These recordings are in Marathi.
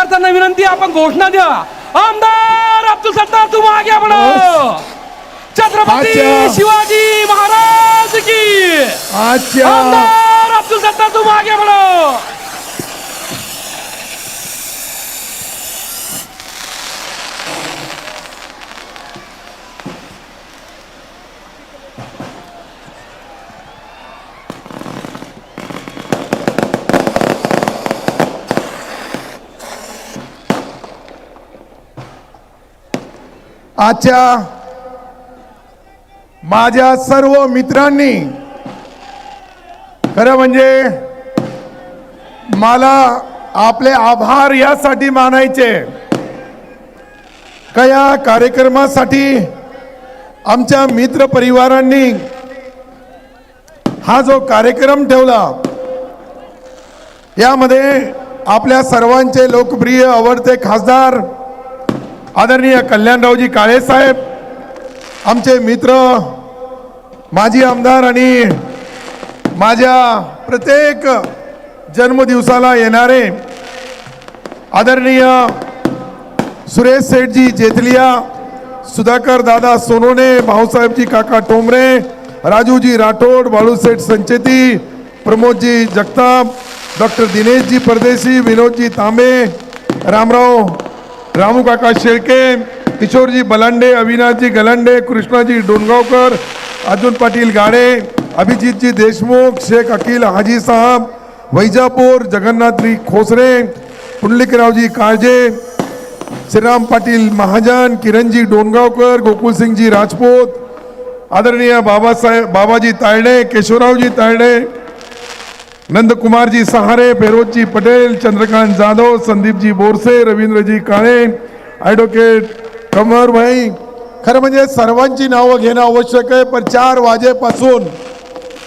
त्यांना विनंती आपण घोषणा द्या. आमदार अब्दुल सत्तार तुम आगे बढ़ो. छत्रपति शिवाजी महाराज की. आमदार अब्दुल सत्तार तुम आगे बढ़ो. आजच्या माझ्या सर्व मित्रांनी खरं म्हणजे मला आपले आभार यासाठी मानायचे का या कार्यक्रमासाठी आमच्या मित्र परिवारांनी हा जो कार्यक्रम ठेवला यामध्ये आपल्या सर्वांचे लोकप्रिय आवडते खासदार आदरणीय कल्याणरावजी काळे साहेब, आमचे मित्र माजी आमदार आणि माझ्या प्रत्येक जन्मदिवसाला येणारे आदरणीय सुरेश सेठजी जेतलिया, सुधाकर दादा सोनोने, भाऊसाहेबजी काका टोमरे, राजूजी राठोड, बाळूसेठ संचेती, प्रमोदजी जगताप, डॉक्टर दिनेशजी परदेशी, विनोदजी तांबे, रामू काका शेळके, किशोरजी बलांडे, अविनाशजी गलांडे, कृष्णाजी डोनगावकर, अर्जुन पाटील गाडे, अभिजितजी देशमुख, शेख अकील हाजी साहब, वैजापूर, जगन्नाथजी खोसरे, पुंडलिकरावजी काळजे, श्रीराम पाटील महाजन, किरणजी डोनगावकर, गोकुलसिंगजी राजपूत, आदरणीय बाबाजी तायडे, केशवरावजी तायडे, नंदकुमारजी सहारे, फेरोजजी पटेल, चंद्रकांत जाधव, संदीपजी बोरसे, रवींद्रजी काळे, ॲडव्होकेट कमर भाई. खरं म्हणजे सर्वांची नावं घेणं आवश्यक आहे, पण 4 वाजेपासून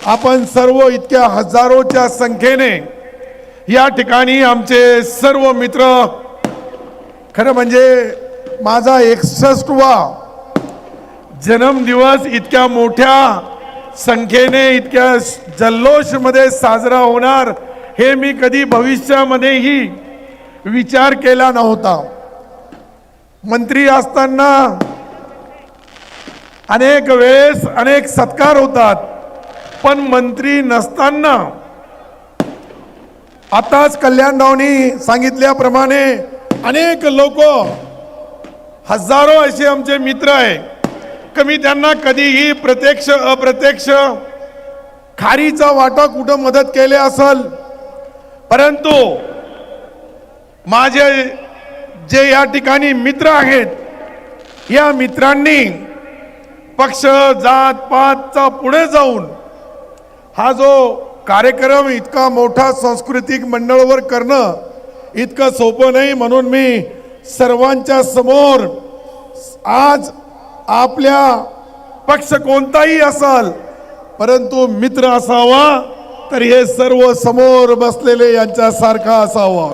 आपण सर्व इतक्या हजारोच्या संख्येने या ठिकाणी आमचे सर्व मित्र, खरं म्हणजे माझा 61वा जन्मदिवस इतक्या मोठ्या संख्येने इतक्या जल्लोष मध्ये साजरा होणार हे मी कधी भविष्यामध्येही विचार केला नव्हता. मंत्री असताना अनेक वेळेस अनेक सत्कार होतात, पण मंत्री नसताना आताच कल्याणरावनी सांगितल्याप्रमाणे अनेक लोक, हजारो असे आमचे मित्र आहे, कमी त्यांना कधीही प्रत्यक्ष अप्रत्यक्ष खारीचा वाटा कुठं मदत केली असेल, परंतु माझे जे या ठिकाणी मित्र आहेत या मित्रांनी पक्ष जात पातचा पुढे जाऊन हा जो कार्यक्रम इतका मोठा सांस्कृतिक मंडळावर करणं इतकं सोपं नाही. म्हणून मी सर्वांच्या समोर आज आपल्या पक्ष कोणताही असाल परंतु मित्र असावा तर हे सर्व समोर बसलेले यांच्यासारखा असावा.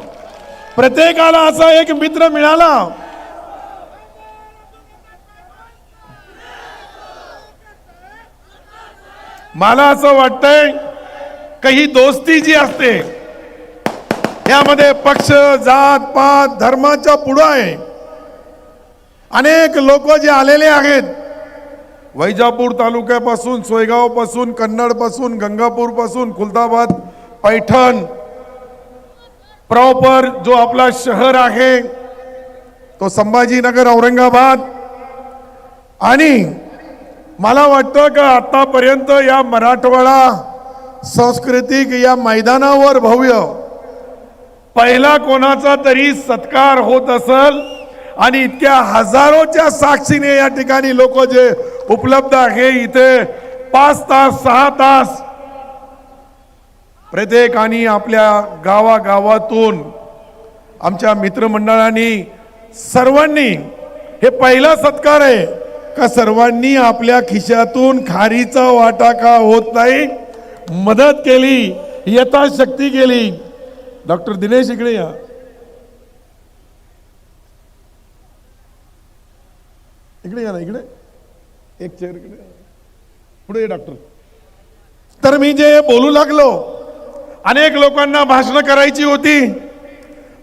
प्रत्येकाला असा एक मित्र मिळाला. मला असं वाटतंय काही दोस्ती जी असते यामध्ये पक्ष जात पात धर्माच्या पुढे आहे. अनेक लोक जे आलेले आहेत वैजापूर तालुक्यापासून, सोयगाव पासून, कन्नड पासून, गंगापूर पासून, खुलताबाद, पैठण प्रॉपर जो आपला शहर आहे तो संभाजीनगर, औरंगाबाद, आणि मला वाटतं का आतापर्यंत या मराठवाडा सांस्कृतिक या मैदानावर भव्य पहिला कोणाचा तरी सत्कार होत असेल आणि इतक्या हजारोच्या साक्षीने या ठिकाणी लोक जे उपलब्ध आहे इथे 5 तास 6 तास प्रत्येकाने आपल्या गावागावातून आमच्या मित्रमंडळांनी सर्वांनी हे पहिला सत्कार आहे का सर्वांनी आपल्या खिशातून खारीचा वाटा का होत नाही मदत केली, यथाशक्ती केली. डॉक्टर दिनेश इकडे या. इकडे या ना, इकडे एक चेअर इकडे पुढे डॉक्टर. तर मी जे बोलू लागलो, अनेक लोकांना भाषण करायची होती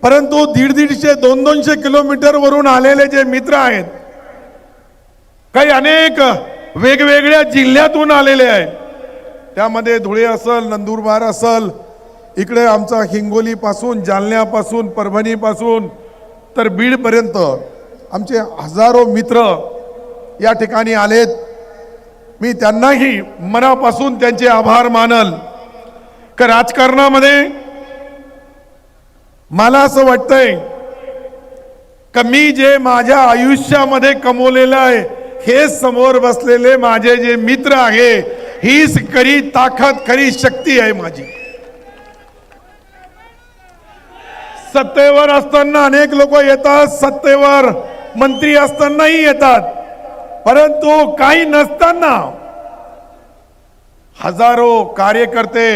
परंतु 150-200 किलोमीटर वरून आलेले जे मित्र आहेत, काही अनेक वेगवेगळ्या जिल्ह्यातून आलेले आहेत, त्यामध्ये धुळे असल, नंदुरबार असल, इकडे आमचा हिंगोली पासून, जालन्यापासून, परभणीपासून तर बीड पर्यंत आमचे हजारो मित्र या ठिकाणी आलेत. मी त्यांनाही मनापासून त्यांचे आभार मानल. का राजकारणामध्ये मला असं वाटतंय का मी जे माझ्या आयुष्यामध्ये कमवलेलं आहे, हे समोर बसलेले माझे जे मित्र आहे, हीच खरी ताकद, खरी शक्ती आहे माझी. सत्तेवर असताना अनेक लोक येतात, सत्तेवर मंत्री असतानाही येतात, परंतु काही नसताना हजारो कार्यकर्ते,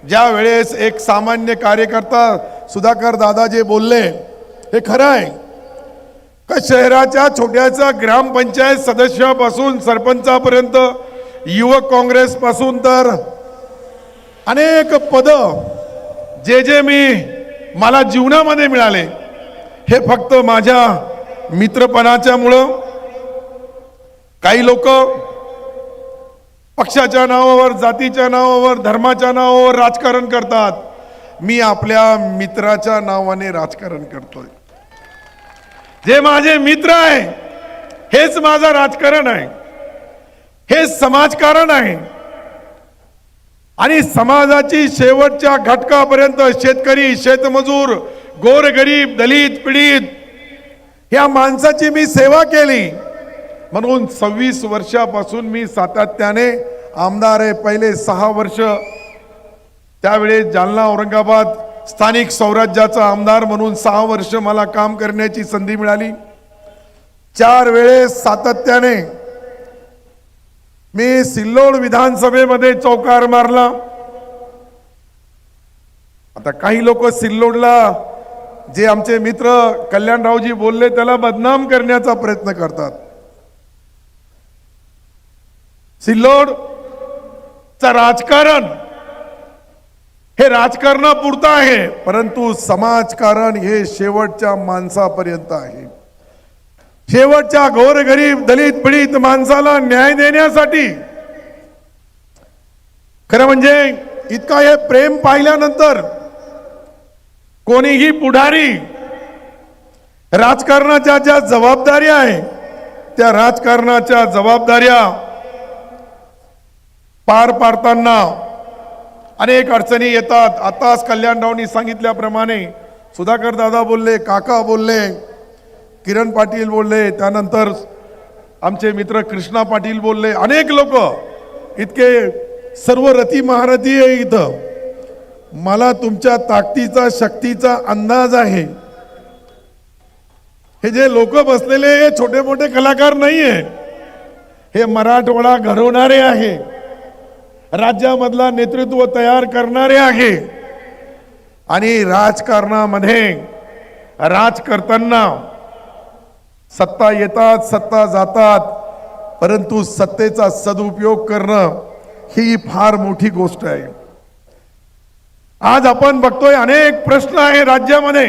ज्या वेळेस एक सामान्य कार्यकर्ता सुधाकर दादा जे बोलले हे खरं आहे का शहराच्या छोट्याच्या ग्रामपंचायत सदस्यापासून सरपंचापर्यंत, युवक काँग्रेस पासून तर अनेक पद जे मी मला जीवनामध्ये मिळाले, हे फक्त माझ्या मित्रपणाच्यामुळं. काही लोक पक्षाच्या नावावर, जातीच्या नावावर, धर्माच्या नावावर राजकारण करतात. मी आपल्या मित्राच्या नावाने राजकारण करतोय. जे माझे मित्र आहे हेच माझं राजकारण आहे, हेच समाजकारण आहे. आणि समाजाची शेवटच्या घटकापर्यंत शेतकरी, शेतमजूर, गोरगरीब, दलित, पीडित या माणसाची मी सेवा केली. म्हणून 26 वर्षापासून मी सातत्याने आमदार आहे. पहिले 6 वर्ष त्यावेळेस जालना औरंगाबाद स्थानिक स्वराज्याचा आमदार म्हणून 6 वर्ष मला काम करण्याची संधी मिळाली. 4 वेळेस सातत्याने मी सिल्लोड विधानसभेमध्ये चौकार मारला. आता काही लोक सिल्लोडला जे आमचे मित्र कल्याणरावजी बोलले त्याला बदनाम करण्याचा प्रयत्न करतात. सिल्लोडचं राजकारण हे राजकारणापुरतं आहे, परंतु समाजकारण हे शेवटच्या माणसापर्यंत आहे. शेवटच्या गोरगरीब, दलित, पीडित माणसाला न्याय देण्यासाठी. खरं म्हणजे इतका हे प्रेम पाहिल्यानंतर कोणीही पुढारी राजकारणाच्या ज्या जबाबदाऱ्या आहे, त्या राजकारणाच्या जबाबदाऱ्या पार पाडताना अनेक अडचणी येतात. आताच कल्याणरावनी सांगितल्याप्रमाणे सुधाकर दादा बोलले, काका बोलले, किरण पाटील बोलले, त्यानंतर आमचे मित्र कृष्णा पाटील बोलले, अनेक लोक इतके सर्व रथी महारथी आहे इथं. मला तुमच्या ताकदीचा, शक्तीचा अंदाज आहे. हे जे लोक बसलेले हे छोटे मोठे कलाकार नाहीये, हे मराठवाडा घडवणारे आहे, राज्यामधला नेतृत्व तयार करणारे आहे. आणि राजकारणामध्ये राज करताना सत्ता येतात, सत्ता जातात, परंतु सत्तेचा सदुपयोग करणं ही फार मोठी गोष्ट आहे. आज आपण बघतोय अनेक प्रश्न आहे राज्यामध्ये.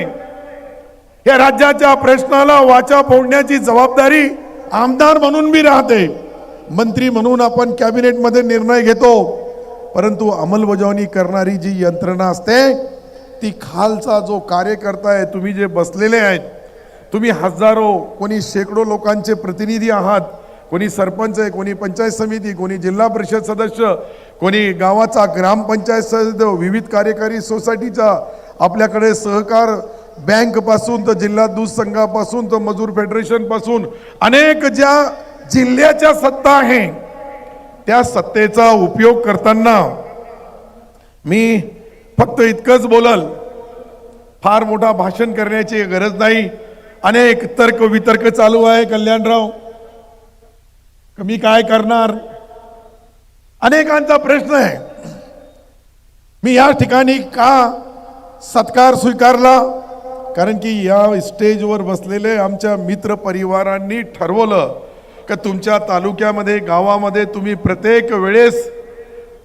या राज्याच्या प्रश्नाला वाचा फोडण्याची जबाबदारी आमदार म्हणून मी राहते, मंत्री म्हणून आपण कॅबिनेटमध्ये निर्णय घेतो, परंतु अंमलबजावणी करणारी जी यंत्रणा असते ती खालचा जो कार्यकर्ता आहे, तुम्ही जे बसलेले आहेत, तुम्ही हजारो, कोणी शेकडो लोकांचे प्रतिनिधी आहात. कोणी सरपंच आहे, कोणी पंचायत समिती, कोणी जिल्हा परिषद सदस्य, कोणी गावाचा ग्रामपंचायत सदस्य, विविध कार्यकारी सोसायटीचा, आपल्याकडे सहकार बँक पासून तर जिल्हा दूध संघापासून तर मजूर फेडरेशन पासून अनेक ज्या जिल्ह्याच्या सत्ता आहे, त्या सत्तेचा उपयोग करताना मी फक्त इतकंच बोलल, फार मोठा भाषण करण्याची गरज नाही. अनेक तर्क वितर्क चालू आहे. कल्याणराव, मी काय करणार, अनेकांचा प्रश्न आहे. मी या ठिकाणी का सत्कार स्वीकारला, कारण की या स्टेजवर बसलेले आमच्या मित्र परिवारांनी ठरवलं की तुमच्या तालुक्यामध्ये, गावामध्ये तुम्ही प्रत्येक वेळेस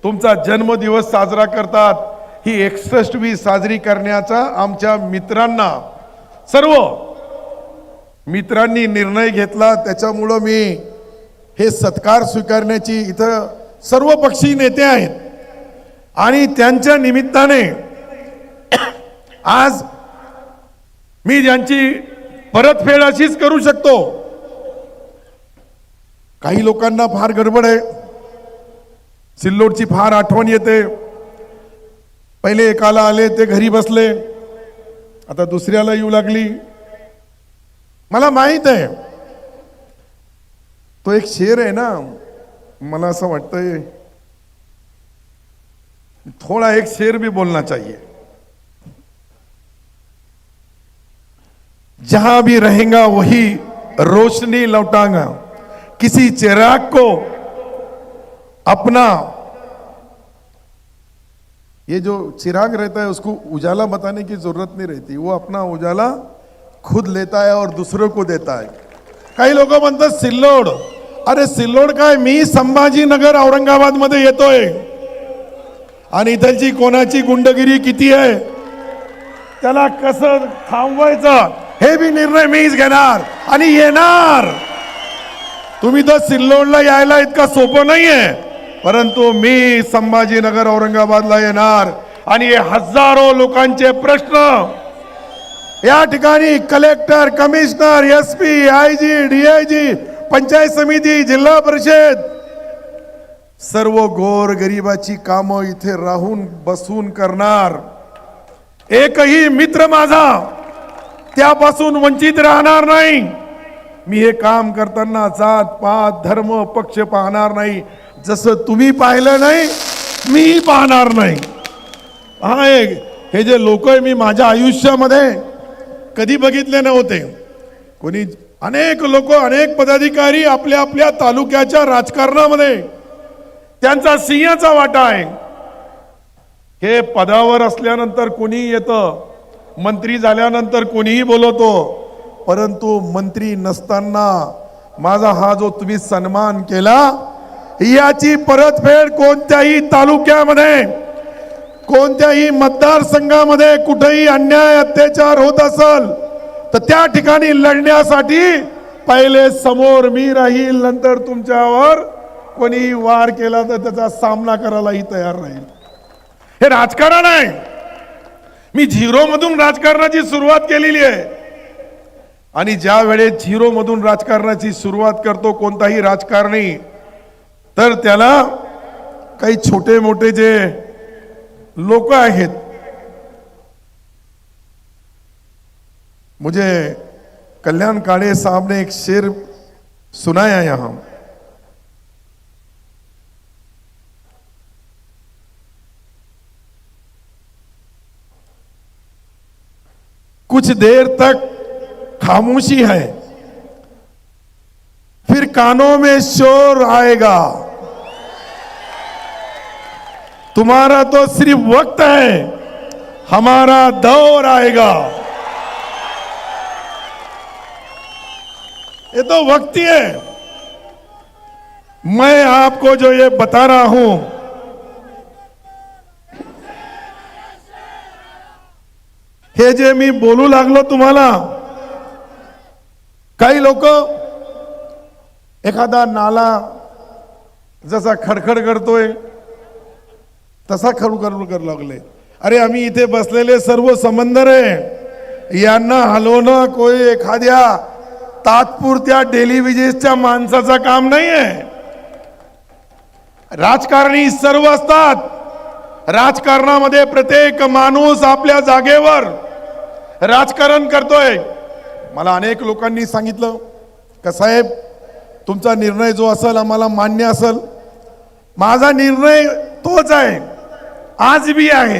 तुमचा जन्मदिवस साजरा करतात. ही 61वी साजरी करण्याचा आमच्या मित्रांना, सर्व मित्रांनी निर्णय घेतला. त्याच्यामुळं मी हे सत्कार स्वीकारण्याची, इथं सर्व पक्षी नेते आहेत आणि त्यांच्या निमित्ताने आज मी ज्यांची परतफेड अशीच करू शकतो. काही लोकांना फार गडबड आहे, सिल्लोडची फार आठवण येते. पहिले एकाला आले ते घरी बसले, आता दुसऱ्याला येऊ लागली. मला माहित आहे तो एक शेर आहे ना, मला असं वाटतंय थोड़ा एक शेर भी बोलना चाहिए. जहां भी रहेगा वही रोशनी लौटाऊंगा, किसी चिराग को अपना, ये जो चिराग रहता है उसको उजाला बताने की जरूरत नहीं रहती, वो अपना उजाला खुद लेता है और दूसरों को देता है. काही लोक म्हणतात सिल्लोड, अरे सिल्लोड काय, मी संभाजीनगर औरंगाबाद मध्ये येतोय आणि इथलची कोणाची गुंडगिरी किती आहे, त्याला कसं थांबवायचं हे बी निर्णय मीच घेणार आणि येणार. तुम्ही तर सिल्लोडला यायला इतका सोपं नाहीये, परंतु मी संभाजीनगर औरंगाबादला येणार आणि हे हजारो लोकांचे प्रश्न या ठिकाणी collector, commissioner, SP, IG, DIG, panchayat समिती, जिल्हा परिषद, सर्व गोर गरिबाची कामं इथे राहून बसून करणार. एकही मित्र माझा त्यापासून वंचित राहणार नाही. मी हे काम करताना जात पात धर्म पक्ष पाहणार नाही. जसं तुम्ही पाहिलं नाही मी पाहणार नाही. हा हे जे लोक आहे मी माझ्या आयुष्यामध्ये कधी बघितले नव्हते. कोणी अनेक लोक, अनेक पदाधिकारी आपल्या आपल्या तालुक्याच्या राजकारणामध्ये त्यांचा सिंहाचा वाटा आहे. हे पदावर असल्यानंतर कोणी येतं, मंत्री झाल्यानंतर कोणीही बोलवतो, परंतु मंत्री नसताना माझा हा जो तुम्ही सन्मान केला याची परतफेड कोणत्याही तालुक्यामध्ये, कोणत्याही मतदारसंघामध्ये कुठेही अन्याय अत्याचार होत असेल तर त्या ठिकाणी लढण्यासाठी पहिले समोर मी राहील, नंतर तुमच्यावर कोणी वार केला तर त्याचा सामना करायलाही तयार राहील. हे राजकारण आहे. मी झिरो मधून राजकारणाची सुरुवात केलेली आहे आणि ज्या वेळेस झिरो मधून राजकारणाची सुरुवात करतो कोणताही राजकारणी, तर त्याला काही छोटे मोठे जे लोक आहेत, मुझे कल्याण काळे साहब ने एक शेर सुनाया यहां. कुछ देर तक खामोशी है, फिर कानों में शोर आएगा, तुम्हारा तो सिर्फ वक्त है, हमारा दौर आएगा. ये तो वक्त ही है. मैं आपको जो ये बता रहा हूं, हे जे मी बोलू लागलो तुम्हाला, काही लोक एखादा नाला जसा खडखड करतोय तसा खडखड करू लागले. अरे आम्ही इथे बसलेले सर्व समंदर आहे, यांना हलवणं कोई एखाद्या तात्पुरत्या डेली विजेसच्या माणसाचं काम नाहीये. राजकारणी सर्व असतात. राजकारणामध्ये प्रत्येक माणूस आपल्या जागेवर राजकारण करतोय. मला अनेक लोकांनी सांगितलं का साहेब तुमचा निर्णय जो असेल आम्हाला मान्य असेल. माझा निर्णय तोच आहे, आज भी आहे,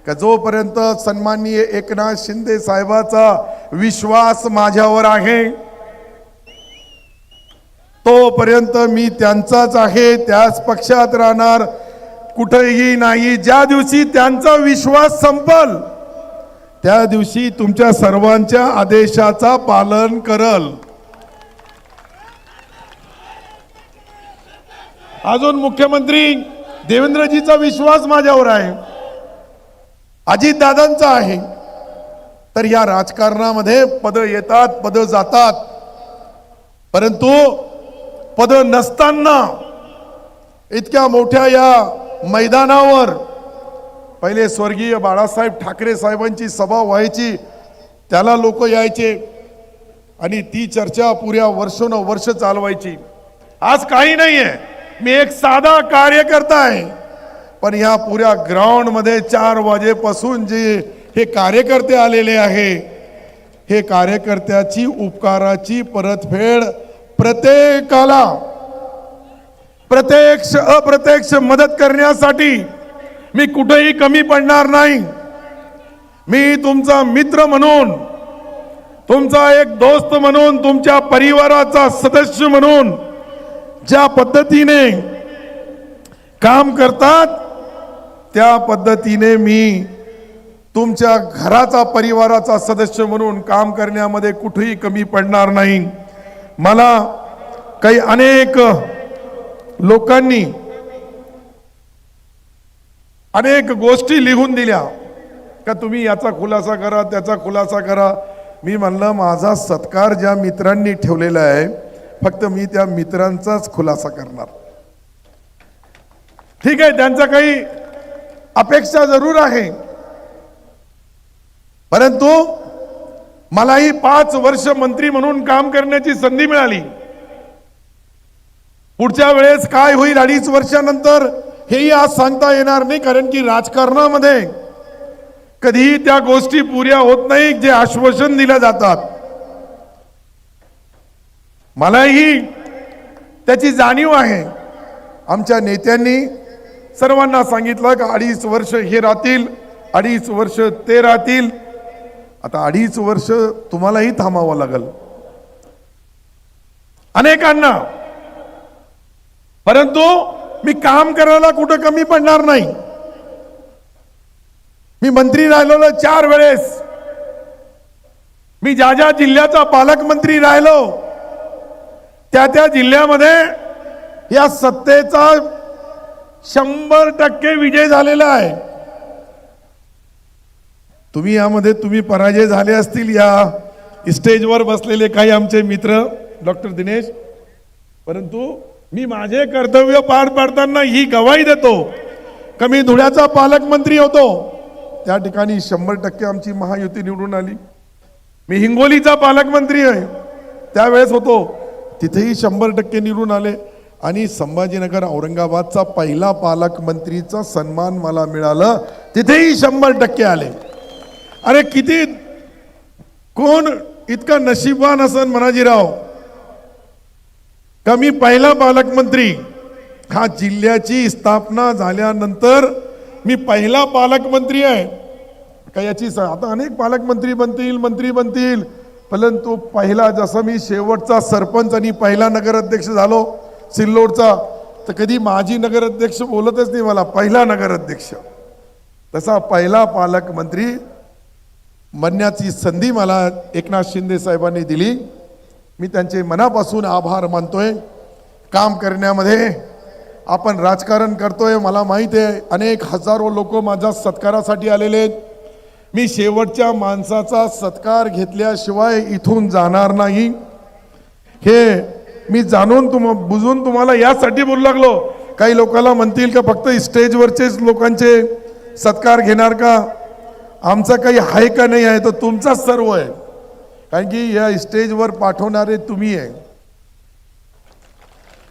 का जोपर्यंत सन्माननीय एकनाथ शिंदे साहेबाचा विश्वास माझ्यावर आहे तोपर्यंत मी त्यांचाच आहे, त्याच पक्षात राहणार, कुठेही नाही. ज्या दिवशी त्यांचा विश्वास संपल त्या दिवशी तुमच्या सर्वांच्या आदेशाचा पालन करल. अजून मुख्यमंत्री देवेंद्रजीचा विश्वास माझ्यावर आहे. अजितदादांचा आहे, तर या राजकारणामध्ये पद येतात, पद जातात, परंतु पद नसताना इतक्या मोठ्या या मैदानावर पहिले स्वर्गीय बाळासाहेब ठाकरे साहेबांची सभा व्हायची, त्याला लोक यायचे आणि ती चर्चा पुऱ्या वर्षोनवर्ष चालवायची. आज काही नाहीये, मी एक साधा कार्यकर्ता आहे, पण या पुऱ्या ग्राउंड मध्ये 4 वाजेपासून जे हे कार्यकर्ते आलेले आहे, हे कार्यकर्त्याची उपकाराची परतफेड प्रत्येकाला प्रत्यक्ष अप्रत्यक्ष मदत करण्यासाठी मी कुठेही कमी पडणार नाही. मी तुमचा मित्र म्हणून, तुमचा एक दोस्त म्हणून, तुमच्या परिवाराचा सदस्य म्हणून ज्या पद्धतीने काम करतात त्या पद्धतीने मी तुमच्या घराचा परिवाराचा सदस्य म्हणून काम करण्यामध्ये कुठेही कमी पडणार नाही. मला काही अनेक लोकांनी अनेक गोष्टी लिहून दिल्या का तुम्ही याचा खुलासा करा, त्याचा खुलासा करा. मी म्हणलं माझा सत्कार ज्या मित्रांनी ठेवलेला आहे, फक्त मी त्या मित्रांचाच खुलासा करणार. ठीक आहे, त्यांचा काही अपेक्षा जरूर आहे, परंतु मलाही 5 वर्ष मंत्री म्हणून काम करण्याची संधी मिळाली. पुढच्या वेळेस काय होईल 2.5 वर्षानंतर हेही आज सांगता येणार नाही, कारण की राजकारणामध्ये कधीही त्या गोष्टी पुऱ्या होत नाही जे आश्वासन दिले जातात. मलाही त्याची जाणीव आहे. आमच्या नेत्यांनी सर्वांना सांगितलं की 2.5 वर्ष हे राहतील, 2.5 वर्ष ते राहतील. आता 2.5 वर्ष तुम्हालाही थांबावं लागल अनेकांना, परंतु मी काम करायला कुठं कमी पडणार नाही. मी मंत्री राहिलो 4 वेळेस. मी ज्या ज्या जिल्ह्याचा पालकमंत्री राहिलो त्या त्या जिल्ह्यामध्ये या सत्तेचा 100% विजय झालेला आहे. तुम्ही पराजय झाले असतील या स्टेजवर बसलेले काही आमचे मित्र डॉक्टर दिनेश, परंतु मी माझे कर्तव्य पार पाडताना ही गवाही देतो की मी धुळ्याचा पालकमंत्री होतो, त्या ठिकाणी 100% आमची महायुती निवडून आली. मी हिंगोलीचा पालकमंत्री आहे, त्यावेळेस होतो, तिथेही 100% निवडून आले. आणि संभाजीनगर औरंगाबादचा पहिला पालकमंत्रीचा सन्मान मला मिळालं, तिथेही 100% आले. अरे किती कोण इतका नशीबवान असन मनाजीराव का मी पहिला पालकमंत्री, हा जिल्ह्याची स्थापना झाल्यानंतर मी पहिला पालकमंत्री आहे का. याची आता अनेक पालकमंत्री बनतील, मंत्री बनतील, परंतु पहिला, जसं मी शेवटचा सरपंच आणि पहिला नगराध्यक्ष झालो सिल्लोडचा, तर कधी माजी नगराध्यक्ष बोलतच नाही मला, पहिला नगराध्यक्ष. तसा पहिला पालकमंत्री बनण्याची संधी मला एकनाथ शिंदे साहेबांनी दिली. मी त्यांचे मनापासून आभार मानतोय. काम करण्यामध्ये आपण राजकारण करतोय, मला माहिती आहे अनेक हजारो लोक माझ्या सत्कारासाठी आलेले आहेत. मी शेवटच्या माणसाचा सत्कार घेतल्याशिवाय इथून जाणार नाही. हे मी जाणून बुजून तुम्हाला यासाठी बोलू लागलो. काही लोकांना म्हणतील का फक्त स्टेजवरचेच लोकांचे सत्कार घेणार का, आमचा काही आहे का नाही आहे, तर तुमचाच सर्व आहे. कारण की या स्टेजवर पाठवणारे तुम्ही आहे.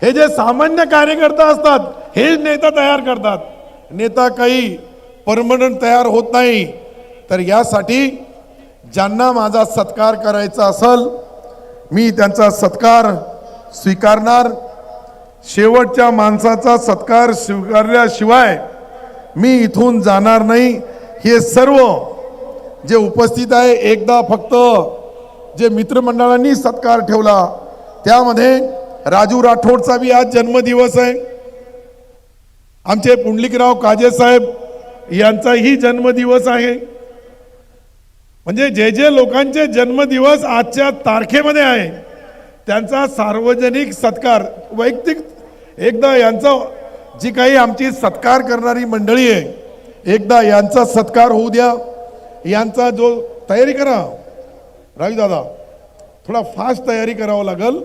हे जे सामान्य कार्यकर्ता असतात हे नेता तयार करतात. नेता काही परमनंट तयार होत नाही. तर यासाठी ज्यांना माझा सत्कार करायचा असेल मी त्यांचा सत्कार स्वीकारणार. शेवटच्या माणसाचा सत्कार स्वीकारल्याशिवाय मी इथून जाणार नाही. हे सर्व जे उपस्थित आहे, एकदा फक्त जे मित्रमंडळांनी सत्कार ठेवला त्यामध्ये राजू राठोडचा भी आज जन्मदिवस आहे. आमचे पुंडलिकराव काजे साहेब यांचाही जन्मदिवस आहे. म्हणजे जे जे लोकांचे जन्मदिवस आजच्या तारखेमध्ये आहे त्यांचा सार्वजनिक सत्कार, वैयक्तिक एकदा यांचा जी काही आमची सत्कार करणारी मंडळी आहे एकदा यांचा सत्कार होऊ द्या. यांचा जो तयारी करा राजू दादा, थोडा फास्ट तयारी करावं लागल.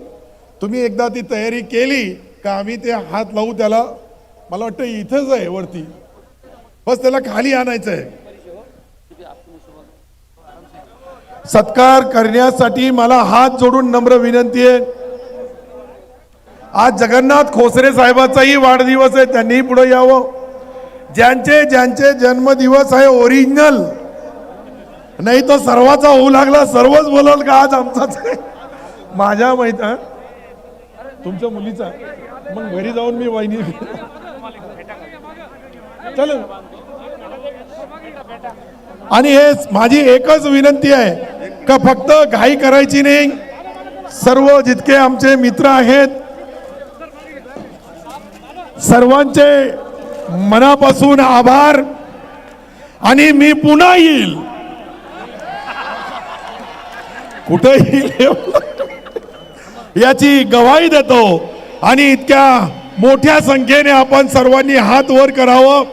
तुम्ही एकदा ती तयारी केली का आम्ही ते हात लावू त्याला. मला वाटतं इथंच आहे वरती, बस त्याला खाली आणायचं आहे. सत्कार करण्यासाठी मला हात जोडून नम्र विनंती आहे. आज जगन्नाथ खोसरे साहेबाचाही वाढदिवस आहे, त्यांनीही पुढे यावं. ज्यांचे ज्यांचे जन्मदिवस आहे ओरिजिनल, नाही तो सर्वाचा होऊ लागला, सर्वच बोलाल का आज आमचाच आहे. माझ्या माहित आहे तुमच्या मुलीचा, मग घरी जाऊन मी वाहिनी चल. आणि हे माझी एकच विनंती आहे का फक्त घाई करायची नाही. सर्व जितके आमचे मित्र आहेत सर्वांचे मनापासून आभार. आणि मी पुन्हा येईल, कुठे येईल याची गवाही देतो. आणि इतक्या मोठ्या संख्येने आपण सर्वांनी हात वर करावं,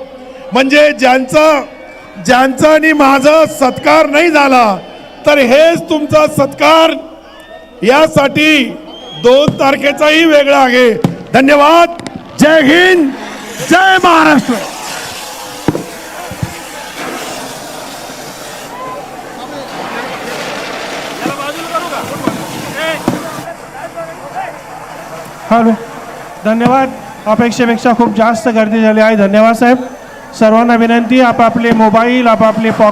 म्हणजे ज्यांचा आणि माझा सत्कार नाही झाला तर हेच तुमचा सत्कार. यासाठी 2 तारखेचाही वेगळा आहे. धन्यवाद. जय हिंद, जय महाराष्ट्र. हॅलो, धन्यवाद. अपेक्षेपेक्षा खूप जास्त गर्दी झाली आहे. धन्यवाद साहेब. सर्वांना विनंती, आपापले मोबाईल आपापले पॉकेट